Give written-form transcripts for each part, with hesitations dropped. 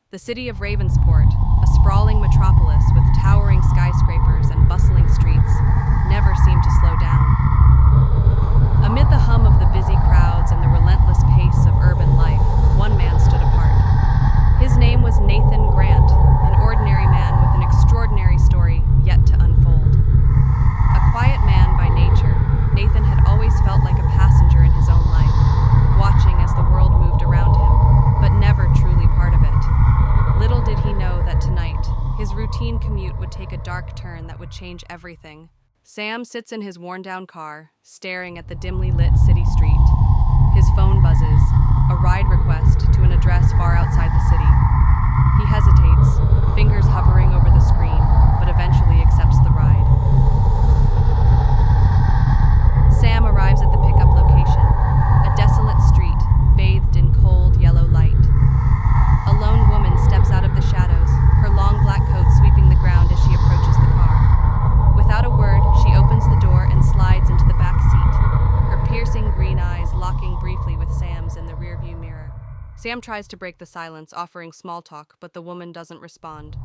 The city of Ravensport, a sprawling metropolis with towering skyscrapers and bustling streets, never seemed to slow down. Amid the hum of the busy crowds and the relentless pace of urban life, one man stood apart. His name was Nathan Grant, an ordinary man with an extraordinary story yet to unfold. A quiet man by nature, Nathan had always felt like a passenger in his own life, watching as the world moved around him, but never truly part of it. Little did he know that tonight, his routine commute would take a dark turn that would change everything. Sam sits in his worn-down car, staring at the dimly lit city street. His phone buzzes, a ride request to an address far outside the city. He hesitates, fingers hovering over the screen, but eventually accepts the ride. Sam arrives at the pickup location, a desolate street bathed in cold yellow light. A lone woman steps out of the shadows, her long black coat sweeping the ground as she approaches the car. Without a word, she opens the door and slides into the back seat, her piercing green eyes locking briefly with Sam's in the rearview mirror. Sam tries to break the silence, offering small talk, but the woman doesn't respond.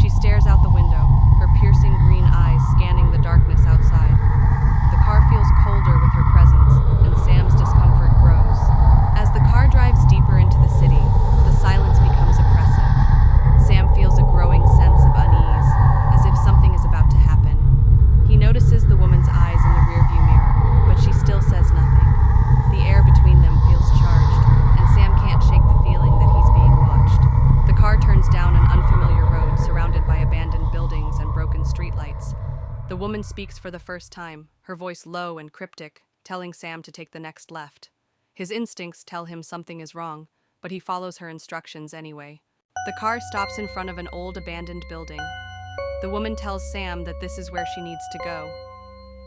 She stares out the window, her piercing green eyes scanning the darkness outside. The car feels colder with her presence, and Sam's discomfort grows. As the car drives deeper into the city, the silence becomes oppressive. Sam feels a growing sense of unease, as if something is about to happen. He notices the woman's eyes in the rearview mirror, but she still says nothing. The air between them feels charged, and Sam can't shake the feeling that he's being watched. The car turns down an unfamiliar road surrounded by abandoned buildings and broken streetlights. The woman speaks for the first time, her voice low and cryptic, telling Sam to take the next left. His instincts tell him something is wrong, but he follows her instructions anyway. The car stops in front of an old abandoned building. The woman tells Sam that this is where she needs to go.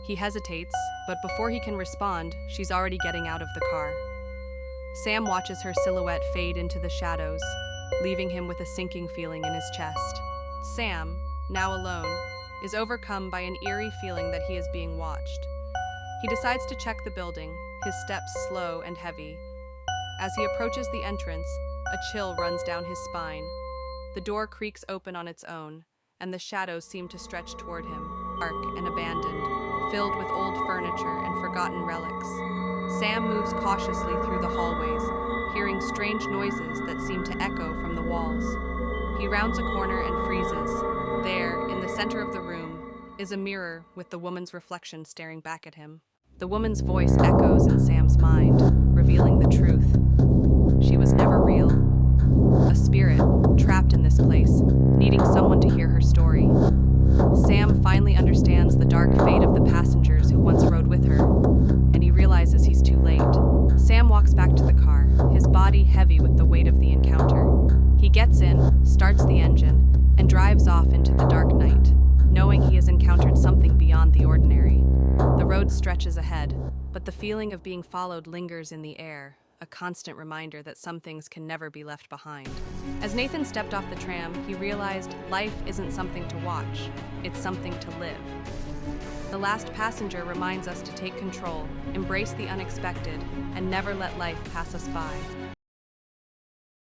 He hesitates, but before he can respond, she's already getting out of the car. Sam watches her silhouette fade into the shadows, leaving him with a sinking feeling in his chest. Sam, now alone, is overcome by an eerie feeling that he is being watched. He decides to check the building, his steps slow and heavy. As he approaches the entrance, a chill runs down his spine. The door creaks open on its own, and the shadows seem to stretch toward him, dark and abandoned, filled with old furniture and forgotten relics. Sam moves cautiously through the hallways, hearing strange noises that seem to echo from the walls. He rounds a corner and freezes. There, in the center of the room, is a mirror with the woman's reflection staring back at him. The woman's voice echoes in Sam's mind, revealing the truth. She was never real. A spirit, trapped in this place, needing someone to hear her story. Sam finally understands the dark fate of the passengers who once rode with her, and he realizes he's too late. Sam walks back to the car, his body heavy with the weight of the encounter. He gets in, starts the engine, and drives off into the dark night, knowing he has encountered something beyond the ordinary. The road stretches ahead, but the feeling of being followed lingers in the air, a constant reminder that some things can never be left behind. As Nathan stepped off the tram, he realized life isn't something to watch, it's something to live. The last passenger reminds us to take control, embrace the unexpected, and never let life pass us by.